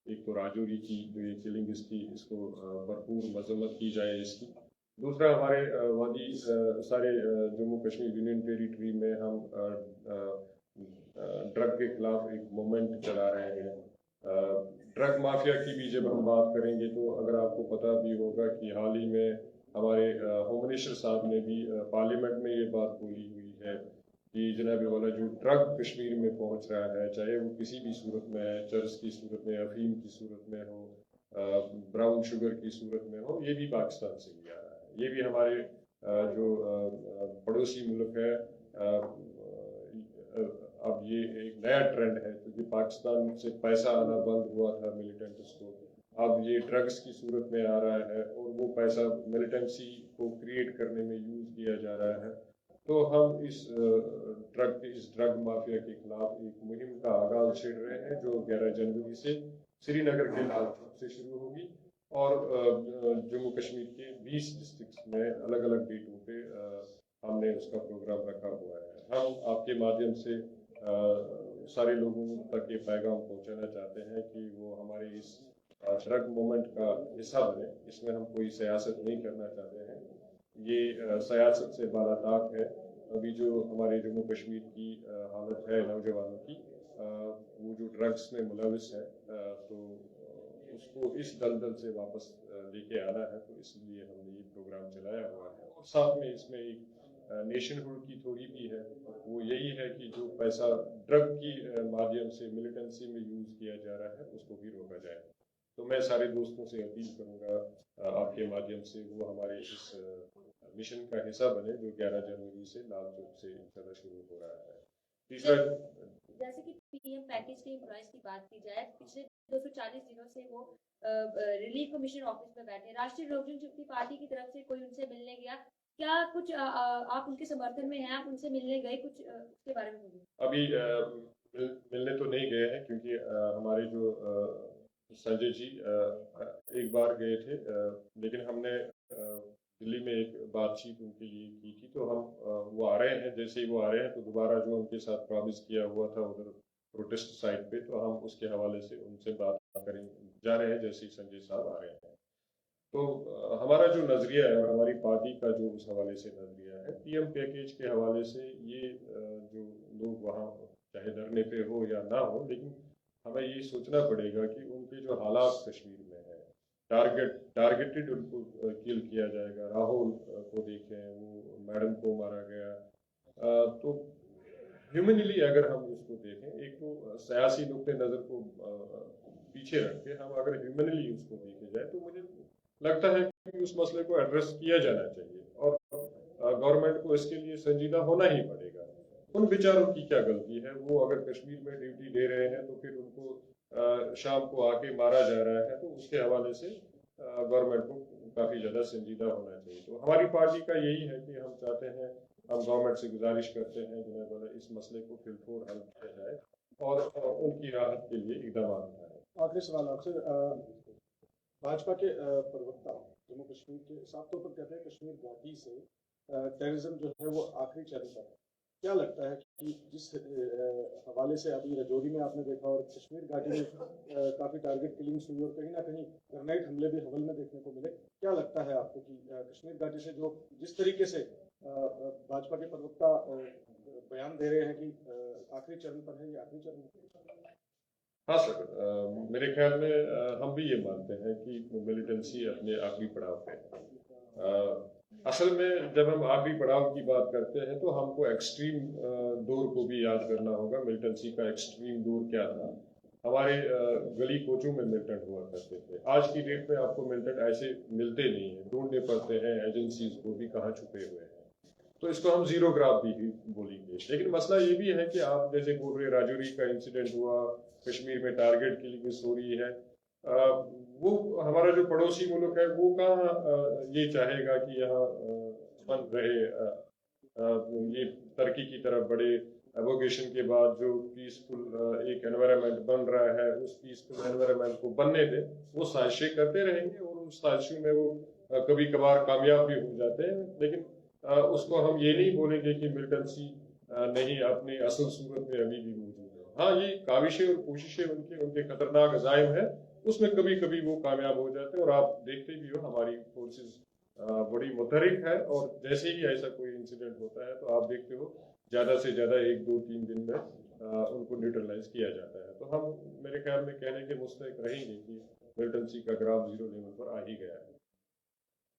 एक तो राजौरी की जो ये किलिंग इसकी, इसको भरपूर मजम्मत की जाए इसकी। दूसरा, हमारे वादी सारे जम्मू कश्मीर यूनियन टेरिटरी में हम ड्रग के खिलाफ एक मूवमेंट चला रहे हैं। ड्रग माफिया की भी जब हम बात करेंगे तो अगर आपको पता भी होगा कि हाल ही में हमारे होम मिनिस्टर साहब ने भी पार्लियामेंट में ये बात बोली हुई है कि जनाब वाला जो ड्रग कश्मीर में पहुंच रहा है, चाहे वो किसी भी सूरत में है, चरस की सूरत में, अफीम की सूरत में हो, ब्राउन शुगर की सूरत में हो, ये भी पाकिस्तान से ही आ रहा है। ये भी हमारे जो पड़ोसी मुल्क है, अब ये एक नया ट्रेंड है क्योंकि पाकिस्तान से पैसा आना बंद हुआ था मिलिटेंट्स को, अब ये ड्रग्स की सूरत में आ रहा है और वो पैसा मिलिटेंसी को क्रिएट करने में यूज किया जा रहा है। तो हम इस ड्रग माफिया के खिलाफ एक मुहिम का आगाज छेड़ रहे हैं जो 11 जनवरी से श्रीनगर के लाल चौक से शुरू होगी और जम्मू कश्मीर के 20 डिस्ट्रिक्ट्स में अलग अलग डेटों पे हमने उसका प्रोग्राम रखा हुआ है। हम आपके माध्यम से सारे लोगों तक ये पैगाम पहुंचाना चाहते हैं कि वो हमारे इस ड्रग मूवमेंट का हिस्सा बने। इसमें हम कोई सियासत नहीं करना चाहते हैं, ये सियासत से बालाताक है। अभी जो हमारे जम्मू कश्मीर की हालत है नौजवानों की, वो जो ड्रग्स में मुलविस है, तो उसको इस दलदल से वापस लेके आना है, तो इसलिए हमने ये प्रोग्राम चलाया हुआ है। और साथ में इसमें एक नेशनहुड की थोड़ी भी है, वो यही है कि जो पैसा ड्रग की माध्यम से मिलिटेंसी में यूज किया जा रहा है उसको भी रोका जाए। तो मैं सारे दोस्तों से अपील करूंगा आपके माध्यम से वो हमारे इस मिशन का हिस्सा बने जो 11 जनवरी से लाल चौक से इंशाल्लाह शुरू हो रहा है। तीसरा, जैसे कि पीएम पैकेज के एम्प्लॉयज की बात की जाए, पिछले 240 दिनों से वो रिलीफ कमीशन ऑफिस में बैठे। राष्ट्रीय लोक जनशक्ति पार्टी की तरफ से कोई उनसे मिलने गया क्या? कुछ आप उनके समर्थन में हैं, आप उनसे मिलने गए, कुछ उसके बारे में बोलिए। अभी मिलने तो नहीं गए हैं क्योंकि हमारे जो संजय जी एक बार गए थे, लेकिन हमने दिल्ली में एक बातचीत उनके लिए की थी। तो हम वो आ रहे हैं, जैसे ही वो आ रहे हैं तो दोबारा जो उनके साथ प्रॉमिस किया हुआ था उधर प्रोटेस्ट साइड पे, तो हम उसके हवाले से उनसे बात करेंगे जा रहे हैं जैसे ही संजय साहब आ रहे हैं। तो हमारा जो नजरिया है और हमारी पार्टी का जो उस हवाले से नजरिया है, पीएम पैकेज के हवाले से, ये जो लोग वहाँ चाहे धरने पे हो या ना हो, लेकिन हमें ये सोचना पड़ेगा कि उनके जो हालात कश्मीर में है, टारगेटेड उनको किल किया जाएगा। राहुल को देखें, वो मैडम को मारा गया। तो ह्यूमनली अगर हम उसको देखें, एक तो सियासी नुक्ते नजर को पीछे रख के हम अगर ह्यूमनली उसको देखे जाए तो मुझे लगता है कि उस मसले को एड्रेस किया जाना चाहिए और गवर्नमेंट को इसके लिए संजीदा होना ही पड़ेगा। उन बेचारों की क्या गलती है? वो अगर कश्मीर में ड्यूटी दे रहे हैं तो फिर उनको शाम को आके मारा जा रहा है, तो उसके हवाले से गवर्नमेंट को काफी ज्यादा संजीदा होना चाहिए। तो हमारी पार्टी का यही है कि हम चाहते हैं, हम गवर्नमेंट से गुजारिश करते हैं जनाब इस मसले को फिलफोर हल किया जाए और उनकी राहत के लिए इकदाम उठाए। आखिरी सवाल आपसे, भाजपा के प्रवक्ता जम्मू कश्मीर के साफ तौर पर कहते हैं कश्मीर घाटी से टेररिज्म जो है वो आखिरी चरण पर है। क्या लगता है कि जिस हवाले से अभी रजौरी में आपने देखा और कश्मीर घाटी में काफ़ी टारगेट किलिंग्स हुई और कहीं ना कहीं ग्रेनेड हमले भी हवल में देखने को मिले, क्या लगता है आपको कि कश्मीर घाटी से जो जिस तरीके से भाजपा के प्रवक्ता बयान दे रहे हैं कि आखिरी चरण पर है, ये आखिरी चरण है? हाँ सर, मेरे ख्याल में हम भी ये मानते हैं कि मिलिटेंसी अपने आखिरी पड़ाव पे है। असल में जब हम आखिरी पड़ाव की बात करते हैं तो हमको एक्सट्रीम दौर को भी याद करना होगा। मिलिटेंसी का एक्सट्रीम दौर क्या था? हमारे गली कोचों में मिलिटेंट हुआ करते थे। आज की डेट में आपको मिलिटेंट ऐसे मिलते नहीं है, ढूंढने पड़ते हैं एजेंसीज को भी कहाँ छुपे हुए हैं। तो इसको हम जीरो ग्राफ भी बोलेंगे। लेकिन मसला ये भी है कि आप जैसे बोल रहे राजौरी का इंसिडेंट हुआ, कश्मीर में टारगेट किलिंग हो रही है, वो हमारा जो पड़ोसी मुल्क है वो कहाँ ये चाहेगा कि यहाँ बन रहे ये तरक्की की तरफ बढ़े। एवोकेशन के बाद जो पीसफुल एक एनवायरनमेंट बन रहा है, उस पीसफुल एनवायरनमेंट को बनने दे। वो साजिशें करते रहेंगे और उन साजिशों में वो कभी कभार कामयाब भी हो जाते हैं, लेकिन उसको हम ये नहीं बोलेंगे कि मिलिटेंसी नहीं अपनी असल सूरत में अभी भी मौजूद है। हाँ, ये काविशें और कोशिशें उनके खतरनाक अज़ाइम है, اس میں کبھی کبھی وہ کامیاب ہو جاتے ہیں. اور آپ دیکھتے بھی ہو ہماری فورسز بڑی متحرک ہے, اور جیسے ہی ایسا کوئی انسیڈنٹ ہوتا ہے تو آپ دیکھتے ہو زیادہ سے زیادہ 1-2-3 دن میں ان کو نیوٹرلائز کیا جاتا ہے. تو ہم میرے خیال میں کہنے کے مستحق رہیں گے کہ ملٹنسی کا گراف 0 لیول پر آ ہی گیا ہے.